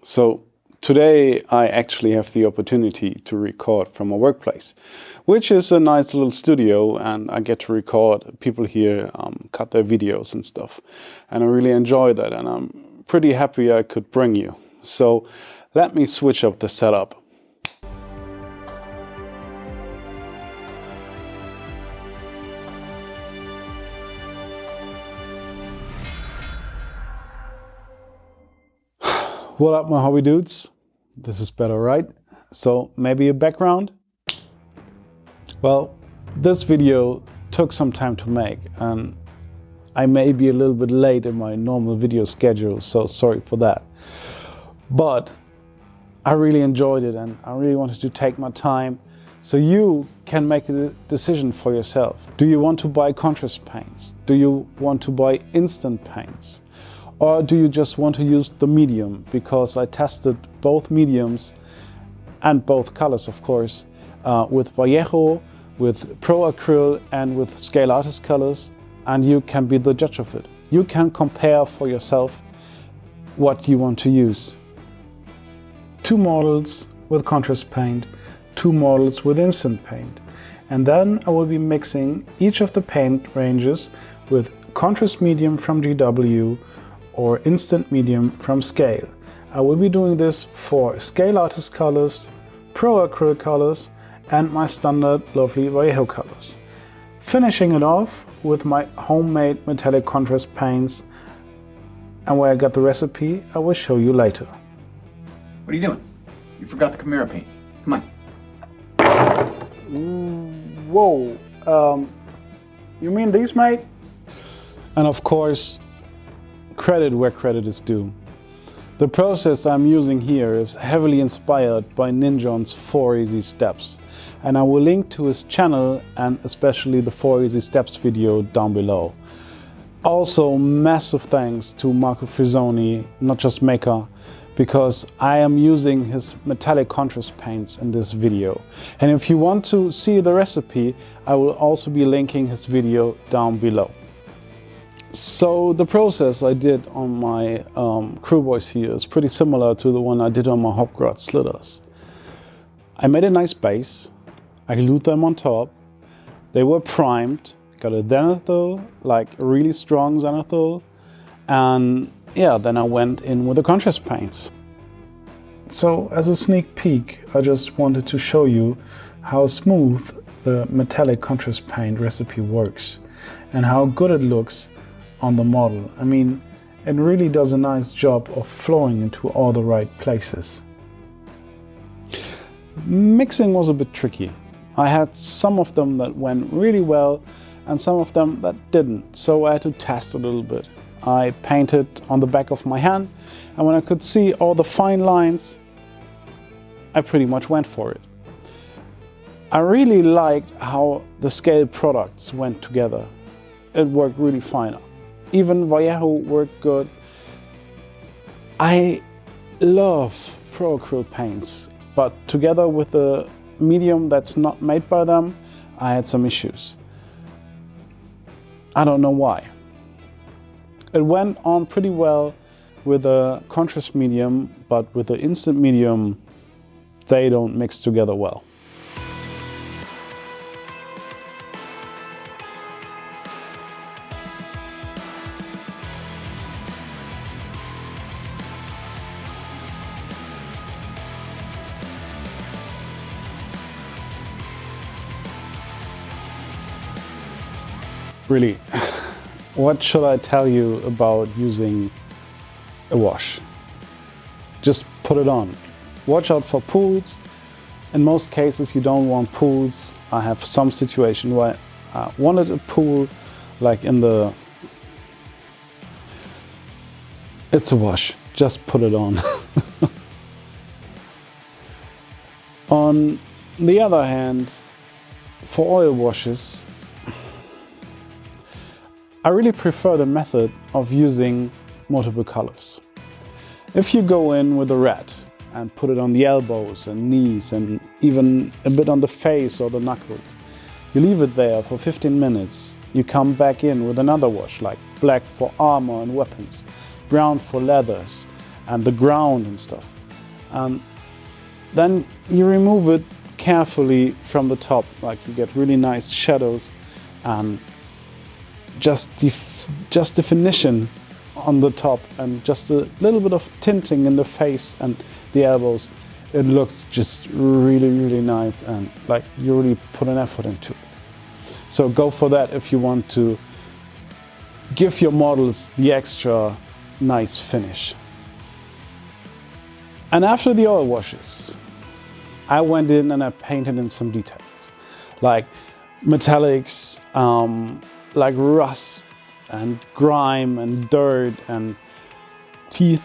So today I actually have the opportunity to record from my workplace, which is a nice little studio, and I get to record people here, cut their videos and stuff. And I really enjoy that, and I'm pretty happy I could bring you. So let me switch up the setup. What up, my hobby dudes? This is better, right? So maybe a background? Well, this video took some time to make, and I may be a little bit late in my normal video schedule, so sorry for that. But I really enjoyed it, and I really wanted to take my time so you can make a decision for yourself. Do you want to buy contrast paints? Do you want to buy instant paints? Or do you just want to use the medium? Because I tested both mediums and both colors, of course, with Vallejo, with Pro Acryl, and with Scale Artist colors, and you can be the judge of it. You can compare for yourself what you want to use. 2 models with contrast paint, 2 models with instant paint. And then I will be mixing each of the paint ranges with contrast medium from GW or instant medium from Scale. I will be doing this for Scale Artist colors, Pro Acryl colors, and my standard lovely Vallejo colors. Finishing it off with my homemade metallic contrast paints, and where I got the recipe I will show you later. What are you doing? You forgot the Chimera paints. Come on. Whoa, you mean these, mate? And of course, credit where credit is due. The process I'm using here is heavily inspired by Ninjon's 4 Easy Steps, and I will link to his channel and especially the 4 Easy Steps video down below. Also, massive thanks to Marco Frisoni, not just maker, because I am using his metallic contrast paints in this video. And if you want to see the recipe, I will also be linking his video down below. So the process I did on my crew boys here is pretty similar to the one I did on my Hopgrad slitters. I made a nice base, I glued them on top, they were primed, got a zenithal, like a really strong zenithal, and yeah, then I went in with the contrast paints. So as a sneak peek, I just wanted to show you how smooth the metallic contrast paint recipe works and how good it looks on the model. I mean, it really does a nice job of flowing into all the right places. Mixing was a bit tricky. I had some of them that went really well and some of them that didn't, so I had to test a little bit. I painted on the back of my hand, and when I could see all the fine lines, I pretty much went for it. I really liked how the Scale products went together. It worked really fine. Even Vallejo worked good. I love Pro Acryl paints, but together with the medium that's not made by them, I had some issues. I don't know why. It went on pretty well with the contrast medium, but with the instant medium, they don't mix together well. Really, what should I tell you about using a wash? Just put it on. Watch out for pools. In most cases you don't want pools. I have some situation where I wanted a pool, like in the... It's a wash, just put it on. On the other hand, for oil washes, I really prefer the method of using multiple colors. If you go in with a red and put it on the elbows and knees and even a bit on the face or the knuckles, you leave it there for 15 minutes, you come back in with another wash, like black for armor and weapons, brown for leathers and the ground and stuff. Then you remove it carefully from the top, like you get really nice shadows and just definition on the top and just a little bit of tinting in the face and the elbows. It looks just really, really nice, and like you really put an effort into it. So go for that if you want to give your models the extra nice finish. And after the oil washes, I went in and I painted in some details, like metallics, like rust and grime and dirt and teeth,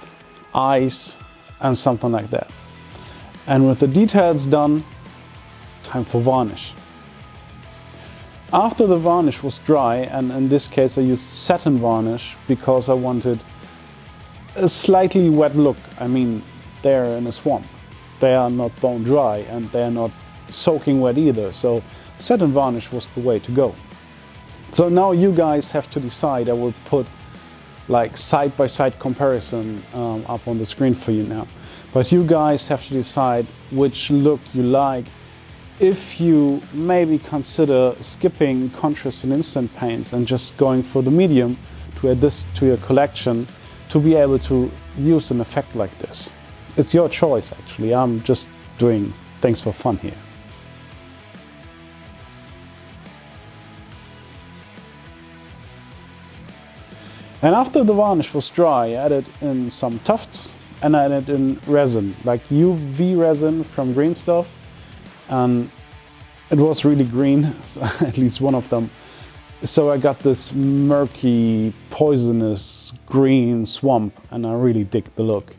eyes, and something like that. And with the details done, time for varnish. After the varnish was dry, and in this case I used satin varnish because I wanted a slightly wet look. I mean, they're in a swamp. They are not bone dry and they are not soaking wet either. So satin varnish was the way to go. So now you guys have to decide. I will put like side-by-side comparison up on the screen for you now. But you guys have to decide which look you like. If you maybe consider skipping contrast and instant paints and just going for the medium to add this to your collection to be able to use an effect like this. It's your choice actually. I'm just doing things for fun here. And after the varnish was dry, I added in some tufts and I added in resin, like UV resin from Green Stuff. And it was really green, at least one of them. So I got this murky, poisonous green swamp, and I really dig the look.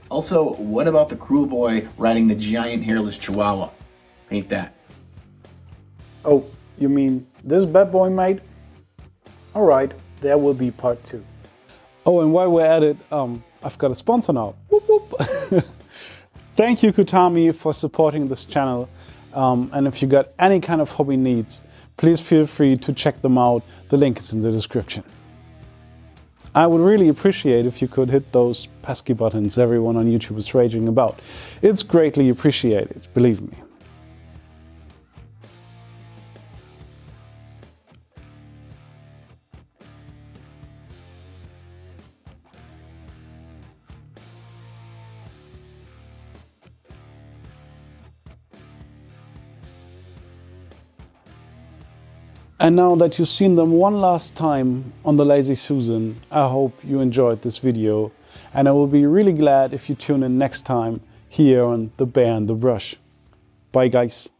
Also, what about the cruel boy riding the giant hairless chihuahua? Paint that. Oh, you mean this bad boy, mate? All right, there will be part 2. Oh, and while we're at it, I've got a sponsor now. Whoop, whoop. Thank you, Kutami, for supporting this channel. And if you got any kind of hobby needs, please feel free to check them out. The link is in the description. I would really appreciate if you could hit those pesky buttons everyone on YouTube is raging about. It's greatly appreciated, believe me. And now that you've seen them one last time on the Lazy Susan, I hope you enjoyed this video, and I will be really glad if you tune in next time here on The Bear and the Brush. Bye guys.